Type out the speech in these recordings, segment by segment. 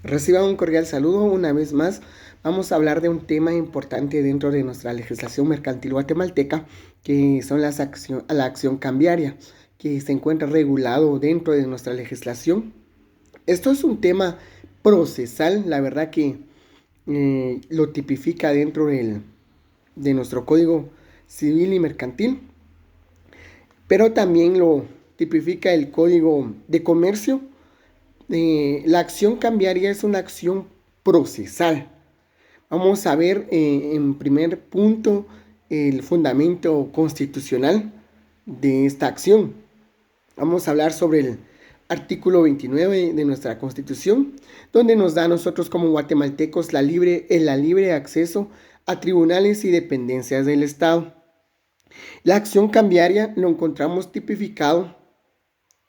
Reciban un cordial saludo una vez más. Vamos a hablar de un tema importante dentro de nuestra legislación mercantil guatemalteca, que son la acción cambiaria, que se encuentra regulado dentro de nuestra legislación. Esto es un tema procesal, la verdad que lo tipifica dentro de nuestro Código Civil y Mercantil, pero también lo tipifica el Código de Comercio. La acción cambiaria es una acción procesal. Vamos a ver en primer punto el fundamento constitucional de esta acción. Vamos a hablar sobre el artículo 29 de nuestra Constitución, donde nos da a nosotros como guatemaltecos el libre acceso a tribunales y dependencias del Estado. La acción cambiaria lo encontramos tipificado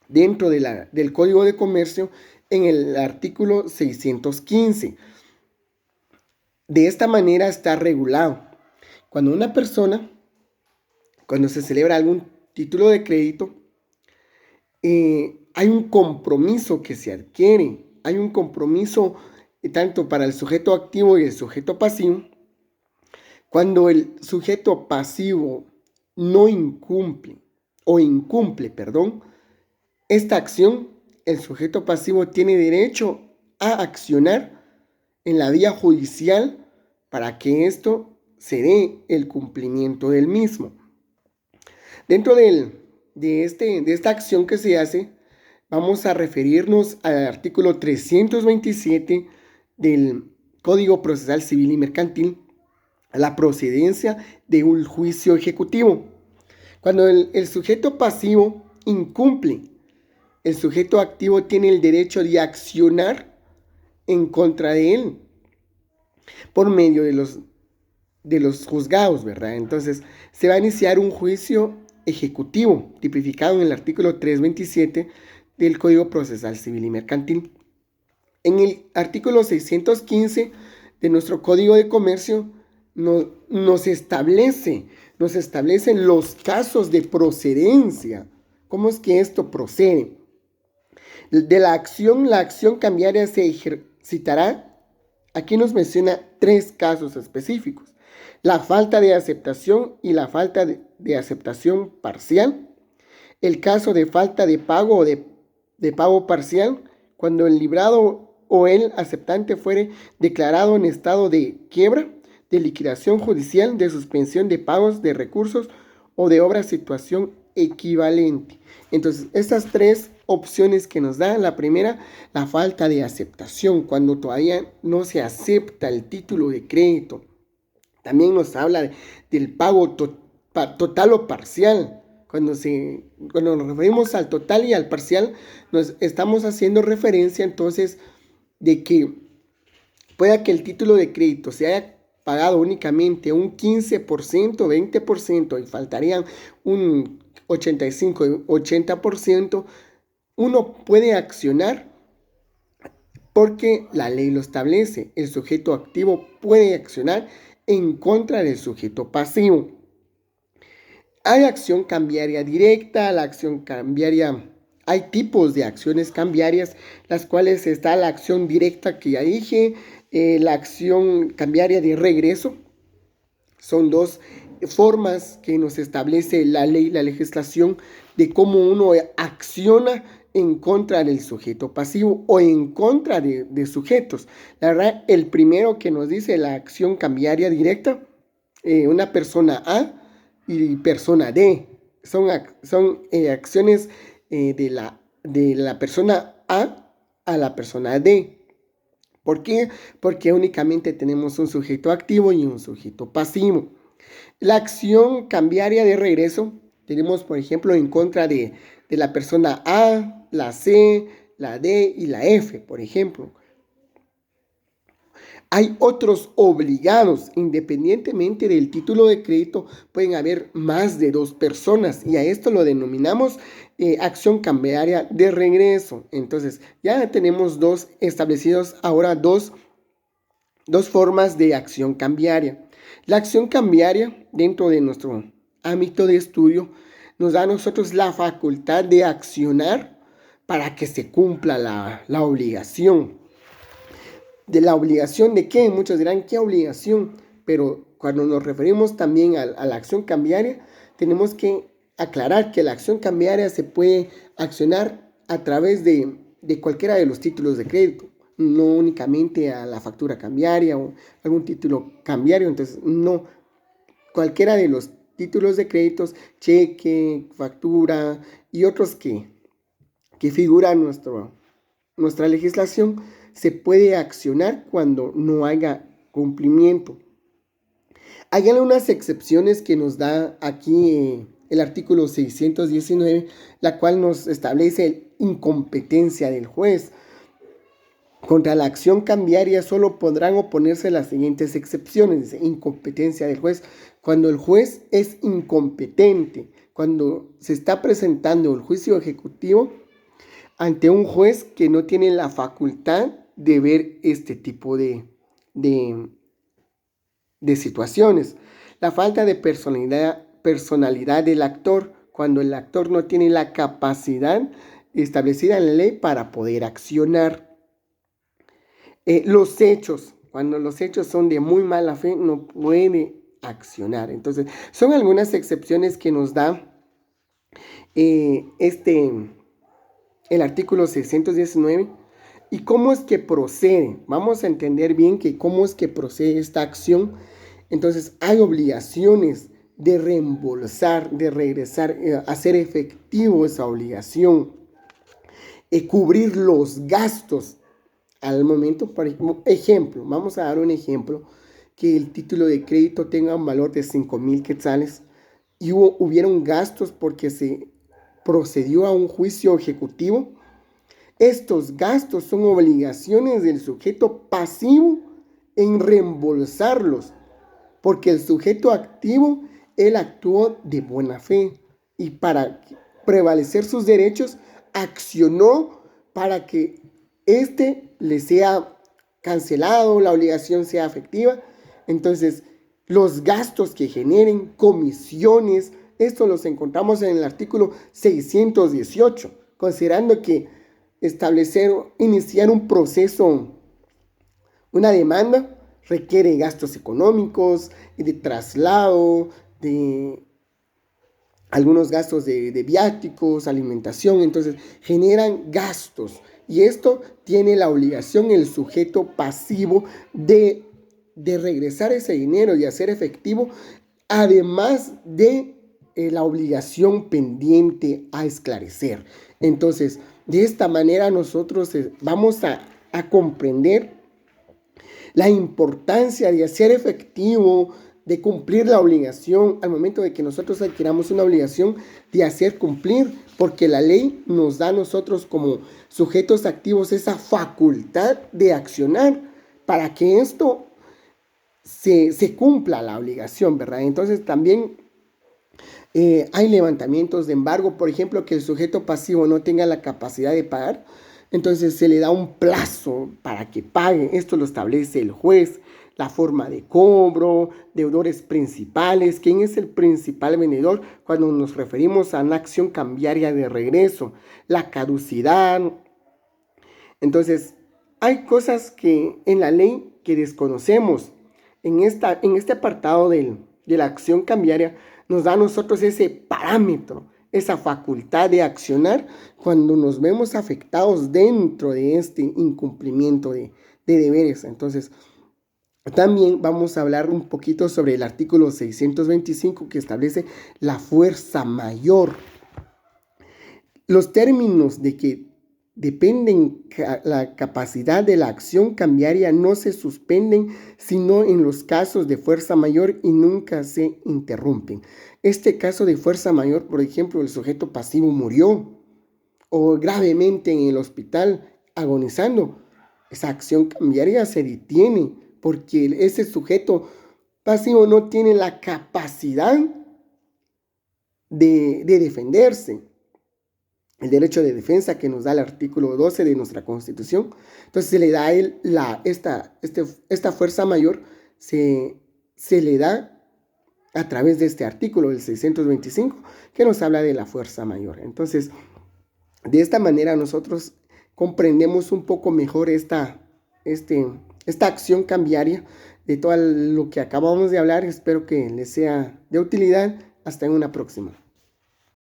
dentro del Código de Comercio en el artículo 615. De esta manera está regulado. Cuando se celebra algún título de crédito, hay un compromiso que se adquiere, hay un compromiso tanto para el sujeto activo y el sujeto pasivo. Cuando el sujeto pasivo no incumple esta acción, el sujeto pasivo tiene derecho a accionar en la vía judicial para que esto se dé el cumplimiento del mismo. Dentro de esta acción que se hace, vamos a referirnos al artículo 327 del Código Procesal Civil y Mercantil, a la procedencia de un juicio ejecutivo. Cuando el sujeto pasivo incumple, el sujeto activo tiene el derecho de accionar en contra de él por medio de los juzgados, ¿verdad? Entonces, se va a iniciar un juicio ejecutivo tipificado en el artículo 327 del Código Procesal Civil y Mercantil. En el artículo 615 de nuestro Código de Comercio nos establecen los casos de procedencia. ¿Cómo es que esto procede? De la acción cambiaria se ejercitará. Aquí nos menciona 3 casos específicos: la falta de aceptación y la falta de aceptación parcial. El caso de falta de pago o de pago parcial, cuando el librado o el aceptante fuere declarado en estado de quiebra, de liquidación judicial, de suspensión de pagos de recursos o de obra situación equivalente. Entonces, estas 3 opciones que nos da: la primera, la falta de aceptación, cuando todavía no se acepta el título de crédito. También nos habla del pago total o parcial. Cuando nos referimos al total y al parcial, nos estamos haciendo referencia entonces de que pueda que el título de crédito se haya pagado únicamente un 15%, 20% y faltarían un 85, 80%, uno puede accionar porque la ley lo establece. El sujeto activo puede accionar en contra del sujeto pasivo. Hay acción cambiaria directa, hay tipos de acciones cambiarias, las cuales está la acción directa que ya dije, la acción cambiaria de regreso. Son 2 formas que nos establece la ley, la legislación, de cómo uno acciona en contra del sujeto pasivo o en contra de sujetos. La verdad, el primero que nos dice la acción cambiaria directa, una persona A y persona D, son acciones de la persona a la persona D. ¿Por qué? Porque únicamente tenemos un sujeto activo y un sujeto pasivo. La acción cambiaria de regreso tenemos, por ejemplo, en contra de la persona A, la C, la D y la F, por ejemplo. Hay otros obligados. Independientemente del título de crédito, pueden haber más de 2 personas y a esto lo denominamos acción cambiaria de regreso. Entonces, ya tenemos ahora dos formas de acción cambiaria. La acción cambiaria, dentro de nuestro ámbito de estudio, nos da a nosotros la facultad de accionar para que se cumpla la obligación. de la obligación de qué. Muchos dirán, ¿qué obligación? Pero cuando nos referimos también a la acción cambiaria, tenemos que aclarar que la acción cambiaria se puede accionar a través de cualquiera de los títulos de crédito, no únicamente a la factura cambiaria o algún título cambiario. Entonces, no, cualquiera de los títulos de créditos, cheque, factura y otros que figuran en nuestra legislación, se puede accionar cuando no haya cumplimiento. Hay algunas excepciones que nos da aquí el artículo 619, la cual nos establece incompetencia del juez. Contra la acción cambiaria solo podrán oponerse las siguientes excepciones. Dice, incompetencia del juez. Cuando el juez es incompetente, cuando se está presentando el juicio ejecutivo ante un juez que no tiene la facultad de ver este tipo de situaciones. La falta de personalidad del actor, cuando el actor no tiene la capacidad establecida en la ley para poder accionar. Los hechos, cuando los hechos son de muy mala fe, no puede accionar. Entonces, son algunas excepciones que nos da el artículo 619. ¿Y cómo es que procede? Vamos a entender bien que cómo es que procede esta acción. Entonces, hay obligaciones de reembolsar, de regresar, hacer efectivo esa obligación, cubrir los gastos al momento. Por ejemplo, vamos a dar un ejemplo, que el título de crédito tenga un valor de 5,000 quetzales y hubieron gastos porque se procedió a un juicio ejecutivo. Estos gastos son obligaciones del sujeto pasivo en reembolsarlos, porque el sujeto activo, él actuó de buena fe y para prevalecer sus derechos accionó para que le sea cancelado, la obligación sea efectiva. Entonces, los gastos que generen, comisiones, esto los encontramos en el artículo 618, considerando que iniciar un proceso, una demanda, requiere gastos económicos, de traslado, de algunos gastos de viáticos, alimentación. Entonces generan gastos y esto tiene la obligación el sujeto pasivo de regresar ese dinero y hacer efectivo, además de la obligación pendiente a esclarecer. Entonces, de esta manera nosotros vamos a comprender la importancia de hacer efectivo, de cumplir la obligación al momento de que nosotros adquiramos una obligación, de hacer cumplir, porque la ley nos da a nosotros como sujetos activos esa facultad de accionar para que esto se cumpla la obligación, ¿verdad? Entonces también hay levantamientos de embargo, por ejemplo, que el sujeto pasivo no tenga la capacidad de pagar. Entonces se le da un plazo para que pague. Esto lo establece el juez. La forma de cobro, deudores principales. ¿Quién es el principal vendedor cuando nos referimos a una acción cambiaria de regreso? La caducidad. Entonces, hay cosas que en la ley que desconocemos. En este apartado de la acción cambiaria nos da a nosotros ese parámetro, esa facultad de accionar cuando nos vemos afectados dentro de este incumplimiento de deberes. Entonces, también vamos a hablar un poquito sobre el artículo 625 que establece la fuerza mayor. Los términos de que dependen la capacidad de la acción cambiaria no se suspenden sino en los casos de fuerza mayor y nunca se interrumpen. Este caso de fuerza mayor, por ejemplo, el sujeto pasivo murió o gravemente en el hospital agonizando, esa acción cambiaria se detiene porque ese sujeto pasivo no tiene la capacidad de defenderse. El derecho de defensa que nos da el artículo 12 de nuestra Constitución. Entonces se le da a él esta fuerza mayor, se le da a través de este artículo, el 625, que nos habla de la fuerza mayor. Entonces, de esta manera nosotros comprendemos un poco mejor este esta acción cambiaria de todo lo que acabamos de hablar. Espero que les sea de utilidad. Hasta en una próxima.